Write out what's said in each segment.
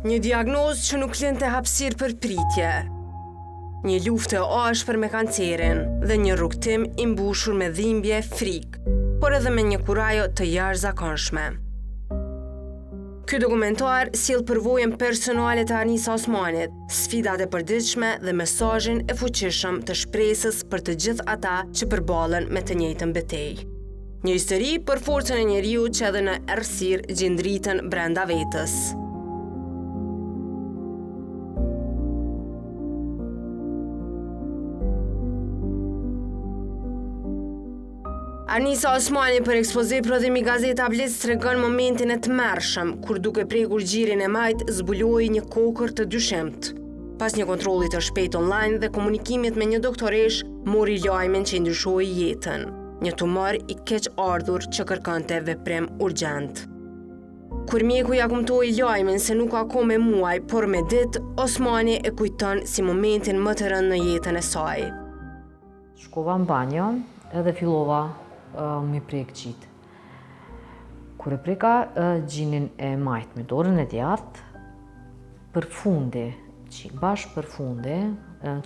Një diagnozë që nuk lënte hapësirë për pritje. Një luftë e ashpër me kancerin dhe një rrugtim i mbushur me dhimbje, frikë, por edhe me një kurajo të jashtëzakonshme. Ky dokumentar sjell përvojën personale të Arnisa Osmanit, sfidat e përditshme dhe mesazhin e fuqishëm të shpresës për të gjithë ata që përballen me të njëjtën betejë. Një histori për forcën e njeriut që edhe në errësirë gjendritën brenda vetës. Arnisa Osmani për ekspoze prodhimi Gazeta Blic tregon momentin e tmerrshëm kur duke prekur gjirin e majt zbuloi një kokër të dyshimt. Pas një kontrolli të shpejtë online dhe komunikimit me një doktoresh, mori lajmin që i ndryshoi jetën. Një tumor i keq ardhur që kërkonte veprim urgjent. Kur mjeku ja kumtoi lajmin se nuk ka kohë me muaj, por me ditë, Osmani e kujton si momentin më të rënd në jetën e saj. Shkova në banjo edhe fillova mi prek qitë. Kur e preka gjinin e majtë me dorën e djathtë, përfundi, bashkë përfundi,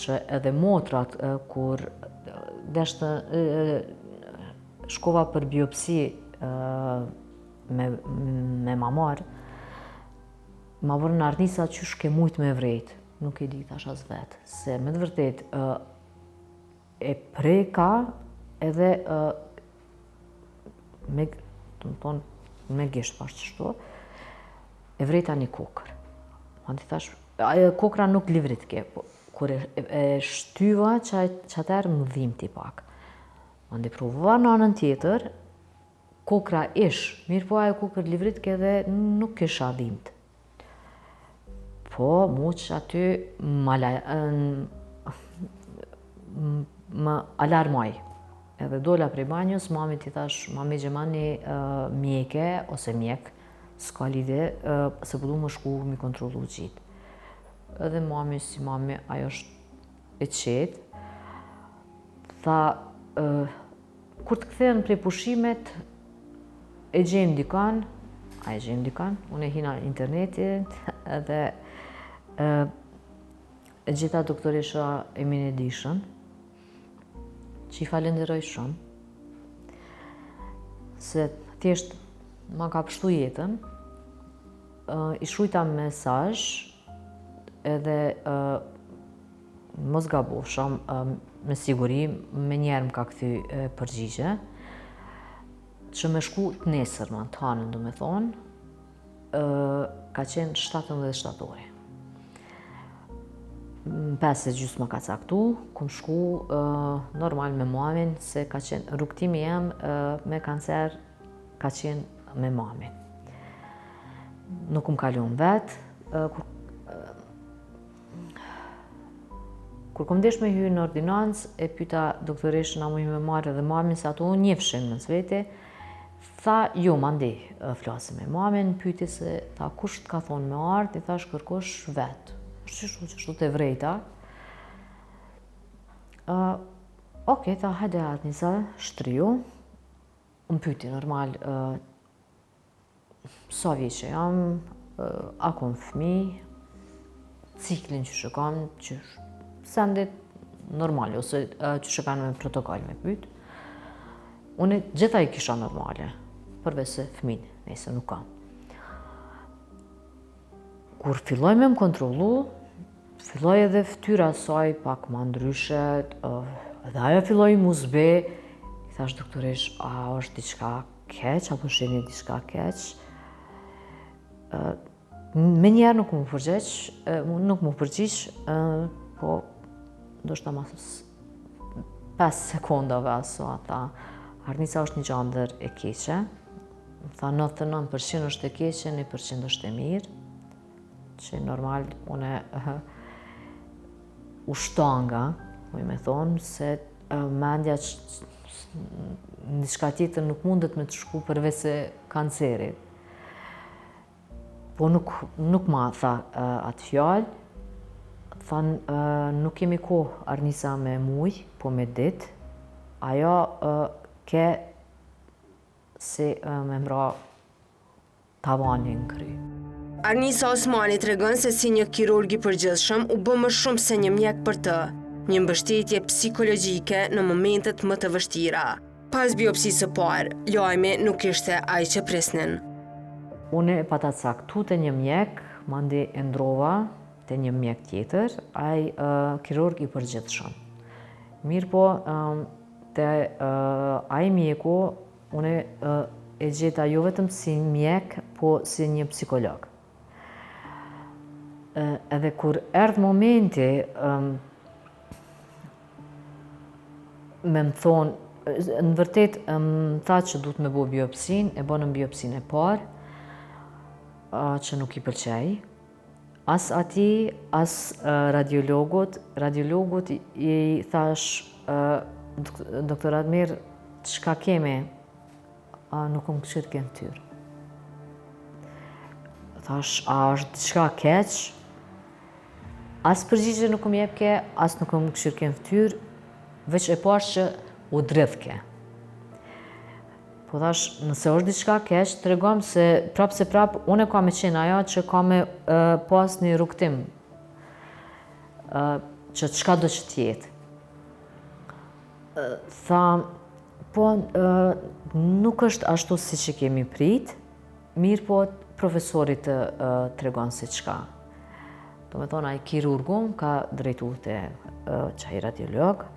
që edhe motrat kur deshte shkova për biopsi me mamar, ma vërë në Arnisa qysh ke mujt me vrejt, nuk e di thash as vetë, se me të vërtet e preka edhe me gisht pashtë qështu, e vrejta një kokër. Andi thash, kokra nuk livrit ke, kur e shtyva që atër më dhimti pak. Andi provova në anën tjetër, kokra ish, mirë po ajo kokër livrit ke dhe nuk kisha dhimt. Po, mu që aty më alarmoj. Edhe dola prej banjës, mami t'i thash, mami gjemani mjeke ose mjek, s'ka lidhje, se përdu më shku mi kontrolu gjitë. Edhe mami, si mami, ajo është e qetë. Tha, kur të kthehen prej pushimet, e gjem dikan, unë e hina internetit, edhe e gjitha doktoresha Emine Dishën, që i falenderoj shumë, se thjesht ma ka pështu jetën, i shujta mesazh edhe mos gabosha, me siguri, me njerë më ka kthy përgjigje, që me shku të nesër, të hanën do me thonë, ka qenë 17 ore. 5:30 më ka caktu, kum shku normal me mamin, se ka qenë rrugtimi jem me kancer, ka qenë me mamin. Nuk më kalon vetë, kur kom desh me hyrë në ordinancë, e pyta doktoreshën a mu me marrë edhe mamin, se ato unë njefshin në zvete, tha, jo, mandi, flasim me mamin, pyti se, tha, kush të ka thonë me ardhë, i thash kërkosh vetë. Qështu të vrejta. Oke, tha, hajde Arnisa, shtriju. Unë pyti normal, sa vjeqe jam, a kom fëmi, ciklin që shëkam, që sendit normali, ose që shëkan me protokoll me pyt. Unë gjitha i kisha normale, përveç se fëmin, nëse nuk kam. Kur filloj me më kontrolu, filloj edhe ftyra saj pak ma ndryshet, edhe ajo filloj mu zbe, i thash doktoresh, a është diçka keq, apo sheni diçka keq. Me njerë nuk mu përgjish, po ndoshta mas 5 sekundave aso, tha, Arnisa është një gjandër e keqe, tha 99% është e keqe, 1% është e mirë, që normal une ushtanga, muj me thonë, se mendja në diçka tjetër nuk mundet me të shku përveç se kancerit. Po nuk ma tha atë fjallë, thanë nuk kemi kohë Arnisa me muj, po me ditë, ajo ke si me mbra tavanin kry. Arnisa Osmani tregon se si një kirurg i përgjithshëm u bë më shumë se një mjek për të, një mbështetje psikologjike në momentet më të vështira. Pas biopsisë së parë, lajmi nuk ishte ai që prisnin. Unë e pata caktu të një mjek, mandi e ndrova të një mjek tjetër, ai kirurg i përgjithshëm. Mirë po, të ai mjeku, unë e gjeta jo vetëm si mjek, po si një psikolog. Edhe kur erdhë momenti, me më thonë, në vërtet më tha që du të me bo biopsin, e bonëm biopsin e parë, që nuk i pëlqej. As ati, as radiologut i thash, doktor Admir, çka kemi, nuk më këshirë kënë tyrë. Thash, a është diçka keq? As përgjigje nuk më jepke, as nuk më këshirë kënë tyrë, veç e pash që u dridhke. Po thash, nëse është diçka keq, të regom se prap, unë e ka me qenë ajo që ka me pas një rukëtim, që çka do që tjetë. Tha, po nuk është ashtu si që kemi prit, mirë po profesorit të regon si qka. Do me thonë, ai kirurgun ka drejtu të qaj radiolog,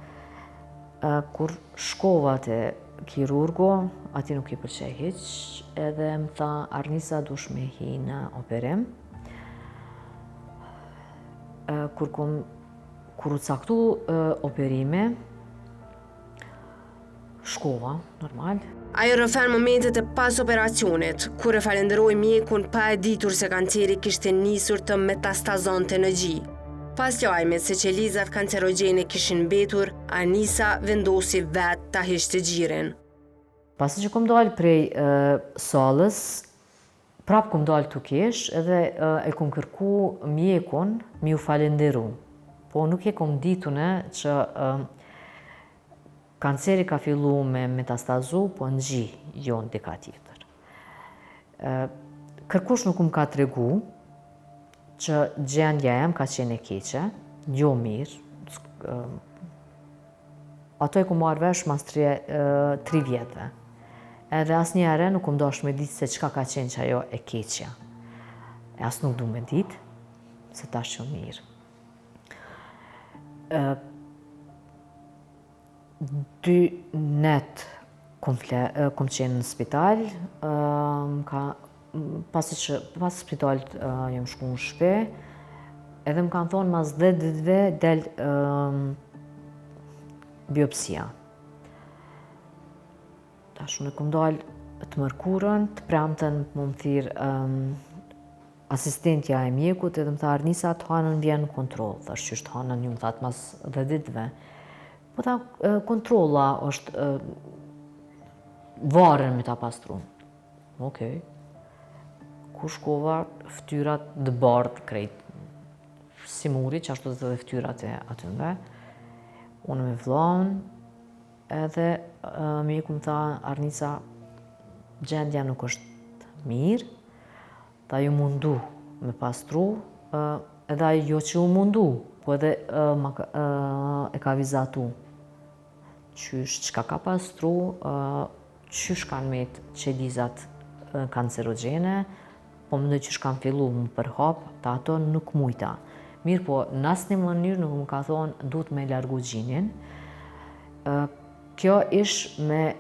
kur shkova të kirurgu, ati nuk i pëlqej hiq, edhe më tha, Arnisa dush me hi në operim. Kur u caktu operime, shkova, normal. Ajo rëfen momentet e pas operacionit, kur e falenderoj mjekun pa e ditur se kanceri kishte nisur të metastazonte në gji. Pas lajmit se qelizat kancerogjene kishin mbetur, Arnisa vendosi vetë ta hiqte gjirin. Pasi që kom dalë prej salës, prap kom dalë të kesh edhe e kom kërku mjekun mi u falenderu. Po nuk e kom ditune që kanceri ka fillu me metastazu, po në gji, jo në dika tjetër. Kërkush nuk më ka të regu që gjendja jem ka qenë e keqe, jo mirë. Ato e ku marrë vesh mas 3 vjetëve. Edhe as një ere nuk më dosh me ditë se qka ka qenë që ajo e keqja. E as nuk du me ditë, se ta është që mirë. 2 net kom qenë në spital, pas spitalit jam shku në shpe, edhe më kanë thonë mas 10 ditëve del biopsia. Tash unë kom dalë të mërkurën, të premten më thirë asistentja e mjekut, edhe më tha Arnisa të hanën vjen në kontrol. Thash që është hanën, ju më thatë mas 10 ditëve. Po ta kontrolla është varën me ta pastru. Okej. Ku shkova, ftyrat dë bardë krejt. Si muri, që ashtu dhe ftyrat e atëmve. Unë me vllon, edhe mjeku më tha, Arnisa, gjendja nuk është mirë, ta ju mundu me pastru, edhe ajo jo që u mundu, po edhe e ka vizatu. Qysh qka ka pastru, qysh kanë met qelizat kancerogjene, po më ndoj qysh kanë fillu më përhap, ta ato nuk mujta. Mirë po, në asnjë mënyrë nuk më ka thonë duhet me largu gjinin. Kjo ish me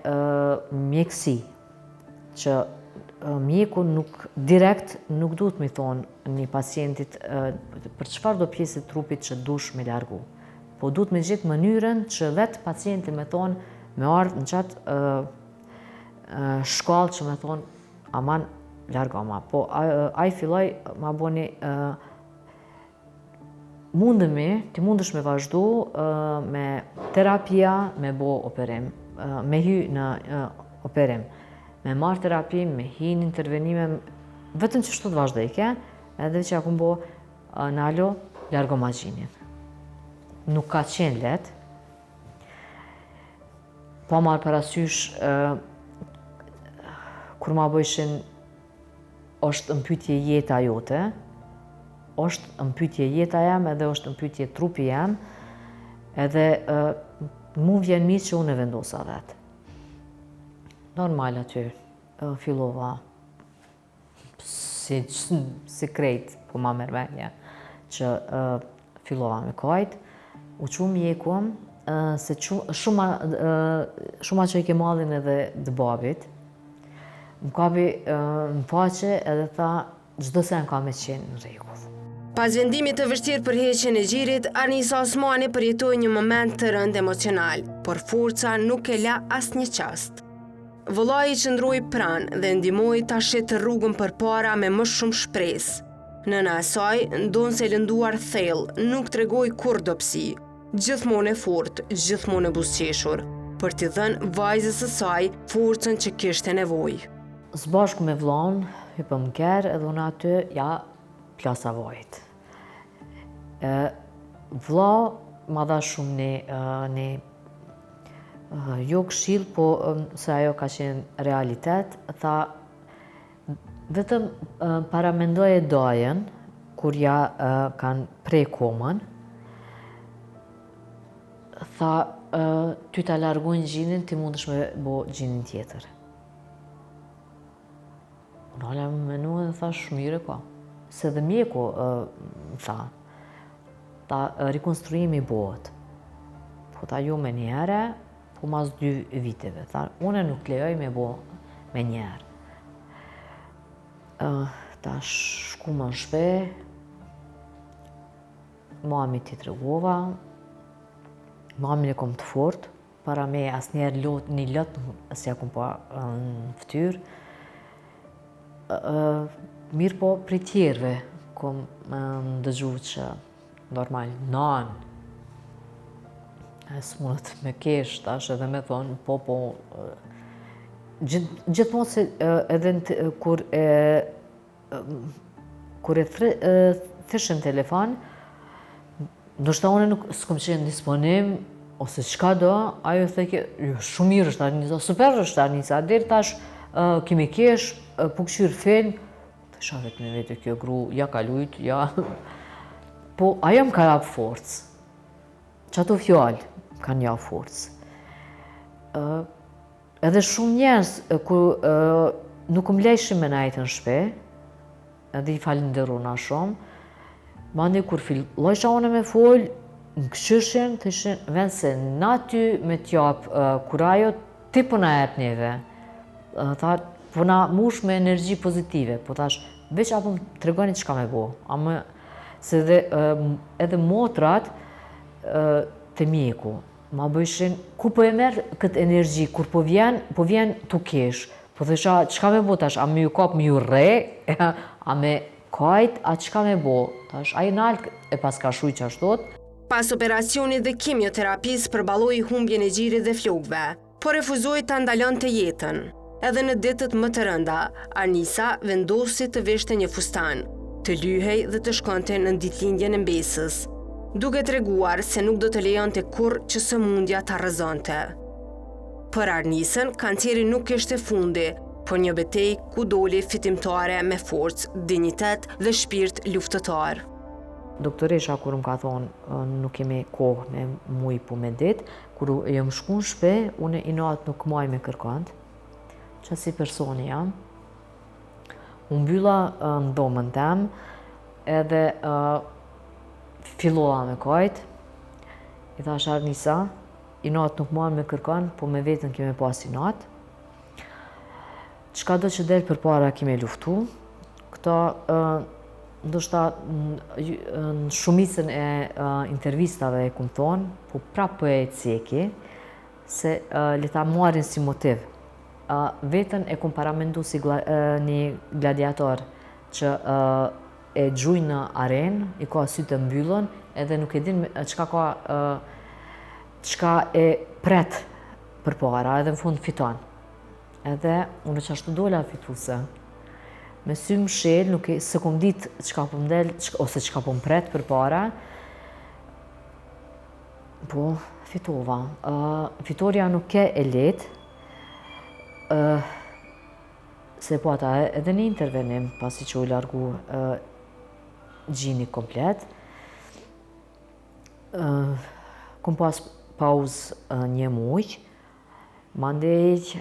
mjekësi, që mjeku direkt nuk duhet me thonë një pacientit për çfarë do pjesë të trupit që dush me largu. Po duhet me gjithë mënyrën që vetë pacienti me thonë, me ardhë në qatë shkallë që me thonë, aman, largo ma. Po a i filloj ma boni, ti mundësh me vazhdu me terapia, me bo operim, me hy në operim, me marrë terapi, me hy në intervenime, vetëm që shtu të vazhdojke, edhe që akum bo në alo, largo ma gjinin. Nuk ka qenë let, po marrë parasysh kur ma bojshin është mpytje jeta jote, është mpytje jeta jam edhe është mpytje trupi jam, edhe mu vjen mirë që unë e vendosa vetë. Normal aty, fillova si krejt, po ma mërmenja, që fillova me kajt, u qumë mjekun, se shuma që i ke madhin edhe dë babit, më kapi në faqe edhe tha, çdo sen ka me qenë në rregull. Pas vendimit të vështirë për heqjen e gjirit, Arnisa Osmani përjetoi një moment të rënd emocional, por forca nuk e la asnjë qast. Vëllai i qëndroi pranë dhe ndihmoi ta shitë rrugën përpara me më shumë shpresë. Nëna e saj, ndonse lënduar thellë, nuk tregoi kurrë dobësi. Gjithmonë e fortë, gjithmonë e buzëqeshur, për t'i dhënë vajzës së saj forcën që kishte nevojë. Së bashku me vllon, hypëm kerë edhe unë aty, ja, plasa vajt. Vlla ma dha shumë një jo këshill, po se ajo ka qenë realitet, tha, vetëm paramendoje dajen, kur ja kanë prej komën, tha, ty ta largojnë gjinin, ti mundesh me bo gjinin tjetër. Unë hala më menu edhe thash, mire ka. Se dhe mjeku, tha, ta rekonstruimi bëhet. Po ta jo me njëre, po mas 2 viteve. Tha, une nuk lejoj me bo me njëre. Ta shku më në shpe, mami ti tregova, mami e kom të fort, para me asnjëherë një lot si ja kom pa në ftyrë. Mirë po për tjerve, kom ndëgju që normal, nanë, s'munët me kesh, tash edhe me thonë, po, gjithmonë se edhe kur e thëshën telefon, ndoshta unë nuk s'kom qenë disponim, ose çka do, ajo theke, shumë mirë është Arnisa, super është Arnisa, deri tash kemi kesh, po këshyrë film, të shavet me vete kjo gru, ja ka lujt, ja... Po, ajo më ka japë forcë. Që ato fjallë kanë japë forcë. Edhe shumë njerëz, nuk më lejshin me najtë në shpe, edhe i falenderona shumë, mandi kur fillojsha une me folë, në këshyshin, të ishin vend se na ty me t'japë kurajo, ti po na jep neve. Tha, po na mush me energji pozitive, po tash, veç apo më tregoni çka me bo. Se edhe motrat të mjeku, ma bëjshin, ku po e merë këtë energji, kur po vjen t'u kesh, po thesha, çka me bo tash, a me ju kap me ju re, a me kajt, a çka me bo, tash, a i nalk e pas ka shuj që ashtot. Pas operacionit dhe kimioterapis përballoi humbjen e gjirit dhe flokëve, por refuzoi ta ndalonte jetën. Edhe në ditët më të rënda, Arnisa vendosi të veshte një fustan, të lyhej dhe të shkonte në ditëlindjen e mbesës, duke treguar se nuk do të lejonte kurrë që sëmundja ta rrëzonte. Për Arnisën, kanceri nuk kishte fundi, por një betejë ku doli fitimtare me forcë, dinjitet dhe shpirt luftëtar. Doktoresha kur më ka thonë nuk kemi kohë me muj po me ditë, kur jam shku në shpe, unë i natë nuk maj me kërkant, që si personi jam. Unë mbylla në domën tem, edhe fillova me kajt, i thash Arnisa, i natë nuk maj me kërkan, po me vetën keme pas i natë. Çka do që del për para kime luftu, këta ndoshta në shumicën e intervistave e kumë thonë, po prapë po e ceki, se le ta marrin si motiv. Vetën e kumë paramendu si një gladiator që e gjuj në arenë, i ka sytë të mbyllën, edhe nuk e din çka e pret për para, edhe në fund fiton. Edhe unë që ashtu dola fituse. Me sy më shel, se kom ditë çka po mdel, ose çka po mpret për para, po fitova. Fitoria nuk e lehtë, se po ata edhe një intervenim, pasi që u largu gjini komplet. Kom pas pauzë një muj, mandej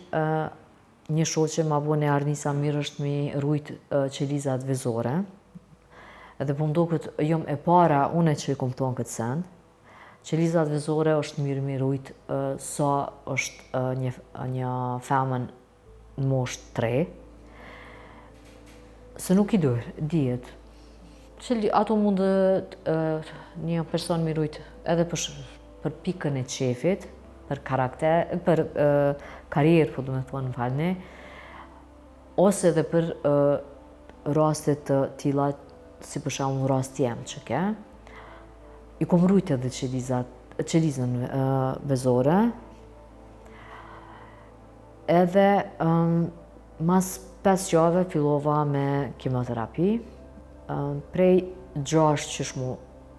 një shoqe ma bune Arnisa mirë është mi rujt qelizat vezore, edhe po mduket jom e para une që i kom thonë këtë send. Qelizat vezore është mirë mi rujt sa është një femën në moshë 3, se nuk i dërë, dihet. Ato mund një person mi rujt edhe për pikën e qefit, për karakter, për karierë, po du me thonë në falni, ose edhe për rastet të tilla, si për shembull rast jem që ke. I kom rujt edhe qelizën vezore, edhe mas 5 jave fillova me kemoterapi. Prej 6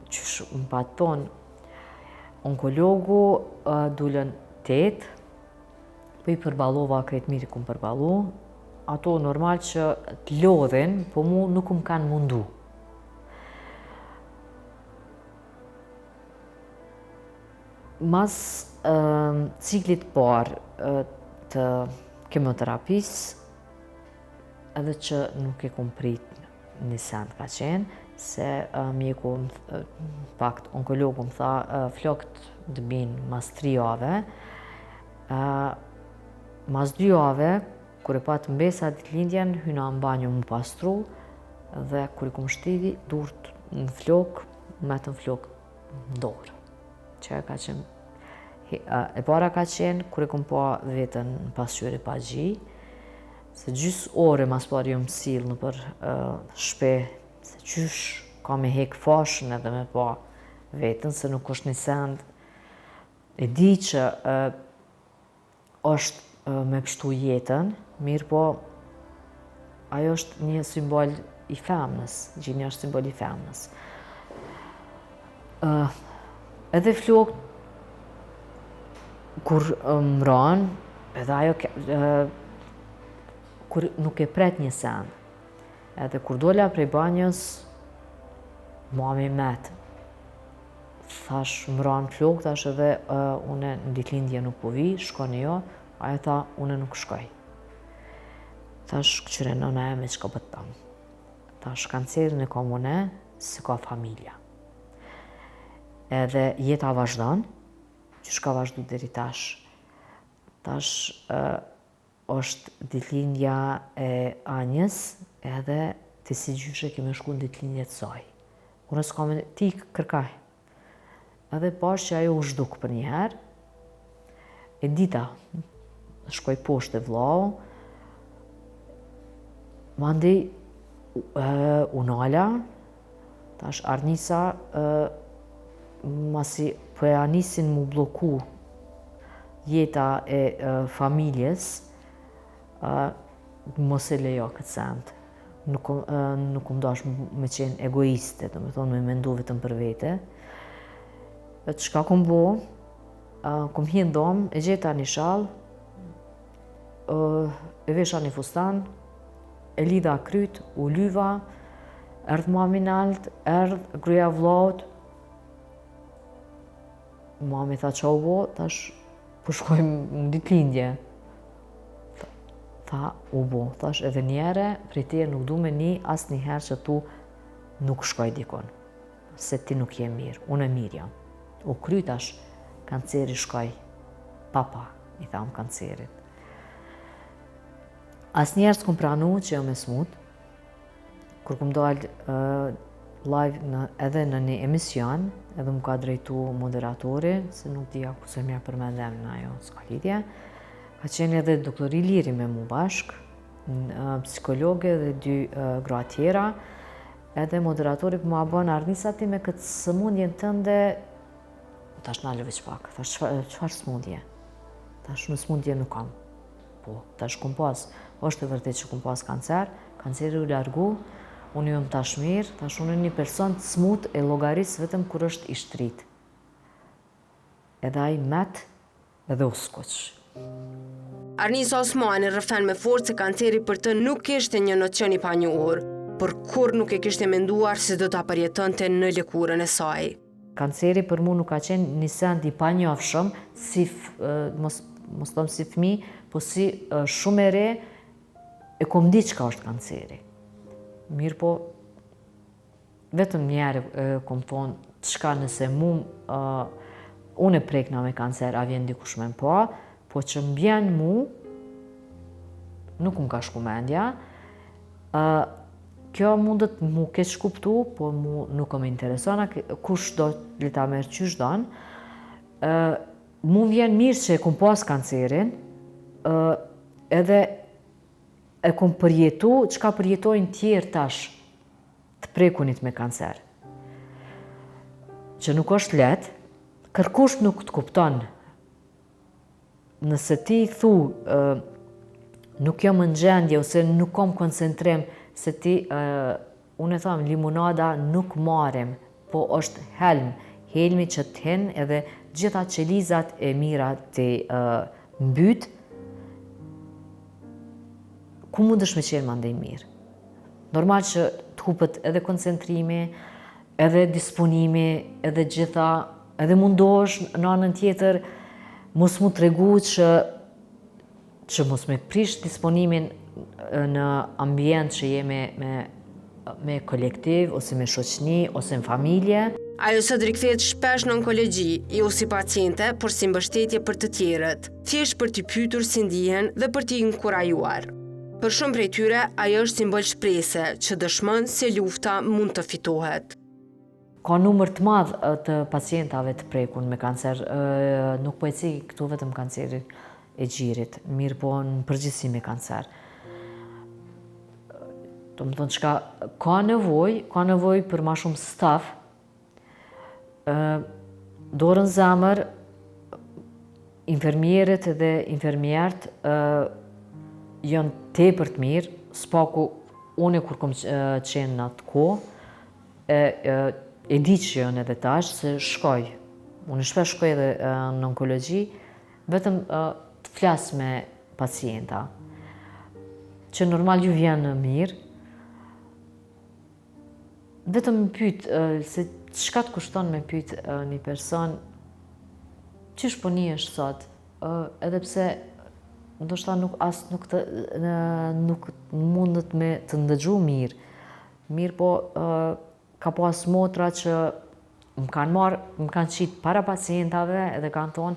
qysh më paton onkologu dullën 8, po i përballova krejt mirë kum përballu. Ato normal që t'lodhin, po mu nuk më kanë mundu. Mas ciklit parë të kemoterapisë, edhe që nuk e kom prit një send ka qenë, se mjeku, fakt, onkologu më tha, flokët të binë mas 3 jave. Mas 2 jave, kur e patë mbesa ditëlindjen, hyna në banjo më pastru, dhe kur i kom shtidi, durët në flokë, metën flokë në dorë. Që ka qenë, e para ka qenë, kur e kom pa vetën në pasqyre pa gji, se gjysë ore mas pari jom sill në për shpe, se qysh ka me hek fashën edhe me pa vetën, se nuk është një send. E di që është me pështu jetën, mirë po ajo është një simbol i femnës, gjinja është simbol i femnës. Edhe flokët, kur mran, edhe ajo kur nuk e pret një send, edhe kur dola prej banjës, mami metë. Thash mran flokë, thash edhe une në ditëlindje nuk po vi, shkoni jo, ajo tha une nuk shkoj. Thash këqyre nëna e me qka bëtam. Thash kancerin e kam une, se ka familja. Edhe jeta vazhdon, që shka vazhdu deri tash. Tash është ditëlindja e Anjës, edhe të si gjyshe keme shku në ditëlindje të saj. Unë s'ka me ti kërkaj. Edhe pash që ajo u zhduk për njëherë, e dita, shkoj poshtë e vlau, mandi unala, tash Arnisa, masi po e anisin mu bloku jeta e familjes, mos e lejo këtë send. Nuk më dash me qenë egoiste, do me thonë me mendu vetëm për vete. Çka kom bo, kom hi në dom, e gjeta një shall, e vesha një fustan, e lidha kryt, u lyva, erdh mami nalt, erdh gruaja vllaut. Mami tha qa u bo, tash po shkojmë në ditëlindje. Tha u bo, thash edhe njere, prej te nuk du me një asë njëherë që tu nuk shkoj dikon. Se ti nuk je mirë, unë e mirë jam. U kry tash, kanceri shkoj. Papa, i tham kancerit. As njerë s'kom pranu që jam e smut. Kur kom dalë live edhe në një emision, edhe më ka drejtu moderatori, se nuk dija ku se mja përmendem në ajo s'ka lidhje. Ka qenë edhe doktori Liri me mu bashk, psikologe dhe 2 gra tjera, edhe moderatori për ma bën Arnisa ti me këtë sëmundjen tënde, tash nalë veç pak, tash qëfar sëmundje? Tash në sëmundje nuk kam. Po, tash kom pas, është e vërtet që kom pas kancer, kanceri u largu, unë jom tash mirë, tash unë një person të smut e llogaris vetëm kur është i shtrit. Edhe ai met edhe u skuq. Arnisa Osmani rrëfen me fortë se kanceri për të nuk kishte një nocion i panjohur, por kur nuk e kishte menduar se do ta përjetonte në lëkurën e saj. Kanceri për mu nuk ka qenë një send i panjohshëm, si mos thom si fëmijë, po si shumë e re e kom di çka është kanceri. Mirë po, vetëm njerë kom thonë çka nëse unë e prekna me kancer, a vjen dikush me po që mbjen mu, nuk më ka shku mendja. Kjo mundet mu keq kuptu, po mu nuk më interesona, kush do li ta merr qysh don. Mu vjen mirë që e kom pas kancerin, edhe e kom përjetu, çka përjetojnë tjerë tash të prekunit me kancer. Që nuk është lehtë, kërkush nuk të kupton. Nëse ti thu nuk jam në gjendje ose nuk kam koncentrim se ti, unë e tham, limonada nuk marrim, po është helmi që të hin edhe gjitha qelizat e mira të mbyt, ku mundesh me qenë mandej mirë. Normal që të hupet edhe koncentrimi, edhe disponimi, edhe gjitha, edhe mundosh në anën tjetër, mos mu tregu që mos me prish disponimin në ambient që je me kolektiv, ose me shoqni, ose në familje. Ajo sot rikthehet shpesh në onkologji, jo si paciente, por si mbështetje për të tjerët, thjesht për t'i pyetur si ndihen dhe për t'i inkurajuar. Për shumë prej tyre, ajo është simbol shprese që dëshmon se lufta mund të fitohet. Ka numër të madh të pacientave të prekun me kancer, nuk po e cik këtu vetëm kanceri e gjirit, mirë po në përgjithësi me kancer. Do më thonë çka ka nevojë për ma shumë staf, dorën zemër, infermierët dhe infermierët janë tepër të mirë, spaku unë kur kom qenë në atë kohë, e di që janë edhe tash, se shkoj. Unë shpesh shkoj edhe në onkologji, vetëm të flas me pacienta, që normal ju vjen mirë, vetëm më pyet se çka të kushton me pyet një person, çish po nihesh sot, edhe pse ndoshta nuk mundet me të ndëgju mirë po ka pas motra që më kanë qitë para pacientave edhe kanë thonë,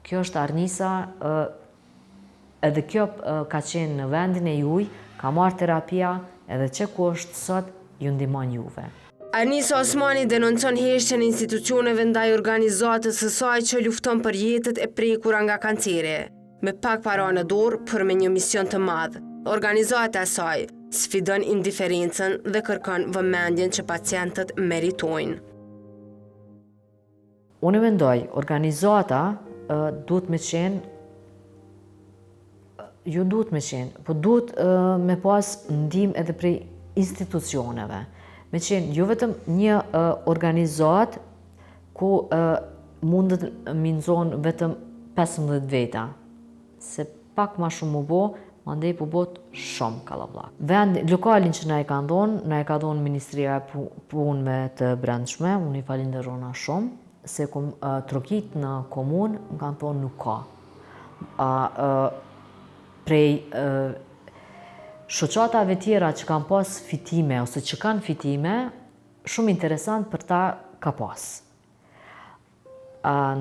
kjo është Arnisa, edhe kjo ka qenë në vendin e juj, ka marrë terapia, edhe që ku është sot, ju ndihmon juve. Arnisa Osmani denoncon heshtjen e institucioneve ndaj organizatës së saj që lufton për jetët e prekura nga kanceri, me pak para në dorë, por me një mision të madh. Organizata e saj sfidon indiferencën dhe kërkon vëmendjen që pacientët meritojnë. Unë mendoj, organizata duhet me qenë, po duhet me pas ndihmë edhe prej institucioneve. Me qenë jo vetëm një organizat ku mundet me nxon vetëm 15 veta, se pak ma shumë u bo, mandej po bot shumë kallavllak. Lokalin që na e ka dhonë Ministria e Punëve të Brendshme, unë i falenderona shumë, se kom trokit në komunë, më kanë thonë nuk ka. Prej shoqatave tjera që kanë pas fitime, ose që kanë fitime, shumë interesant për ta ka pas.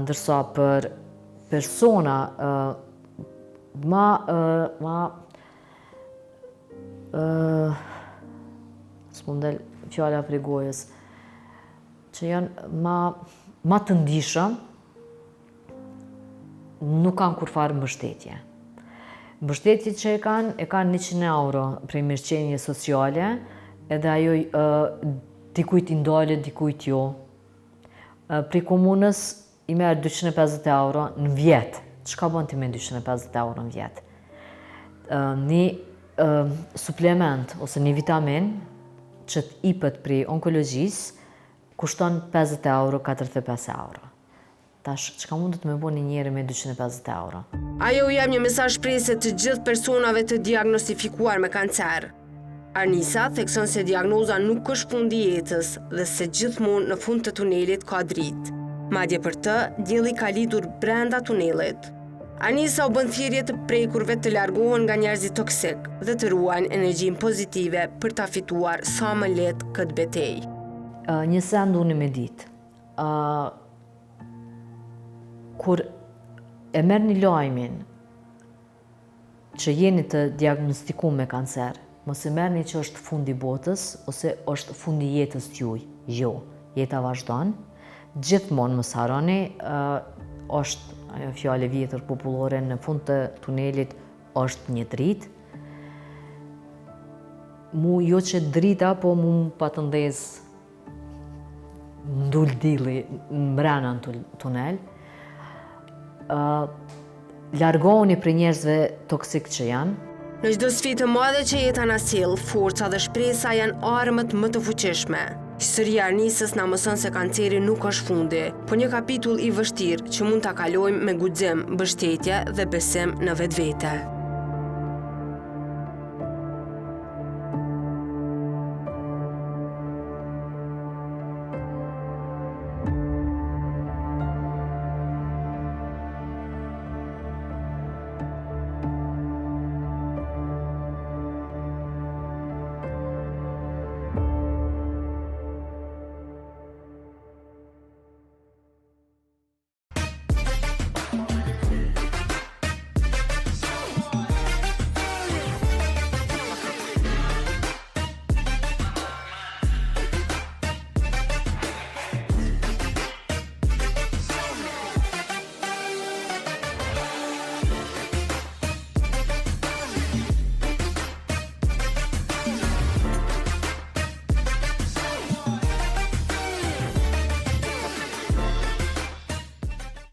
Ndërsa për persona s'mundel fjala prej gojës, që janë ma të ndishëm, nuk kanë kurfar mbështetje. Mbështetje që e kanë 100 euro prej mirëqenie sociale, edhe ajo dikujt i ndalet, dikujt jo. Prej komunës i merr 250 euro në vjet. Çka bën ti me 250 euro në vjet? Një suplement ose një vitamin që t'ipët prej onkologjisë kushton 50 euro, 45 euro. Tash, çka mundet me bo një njeri me 250 euro? Ajo u jep një mesazh shpresë të gjithë personave të diagnostifikuar me kancer. Arnisa thekson se diagnoza nuk është fundi i jetës dhe se gjithmonë në fund të tunelit ka dritë. Madje për të, dielli ka lidhur brenda tunelit. Arnisa u bën thirrje të prekurve të largohen nga njerëzit toksik dhe të ruajnë energjinë pozitive për ta fituar sa më lehtë këtë betejë. Një send unë me ditë. Kur e merrni lajmin që jeni të diagnostikuar me kancer, mos e merrni që është fundi botës ose është fundi jetës t'juaj. Jo, jeta vazhdon. Gjithmonë mos harroni, është ajo fjalë e vjetër popullore, në fund të tunelit është një dritë. Mu jo që drita, po mu pa të ndez ndul dilli mbrana në tunel. Largohuni prej njerëzve toksik që janë. Në çdo sfidë të madhe që jeta na sjell, forca dhe shpresa janë armët më të fuqishme. Historia e Arnisës na mëson se kanceri nuk është fundi, por një kapitull i vështirë që mund ta kalojmë me guxim, mbështetje dhe besim në vetvete.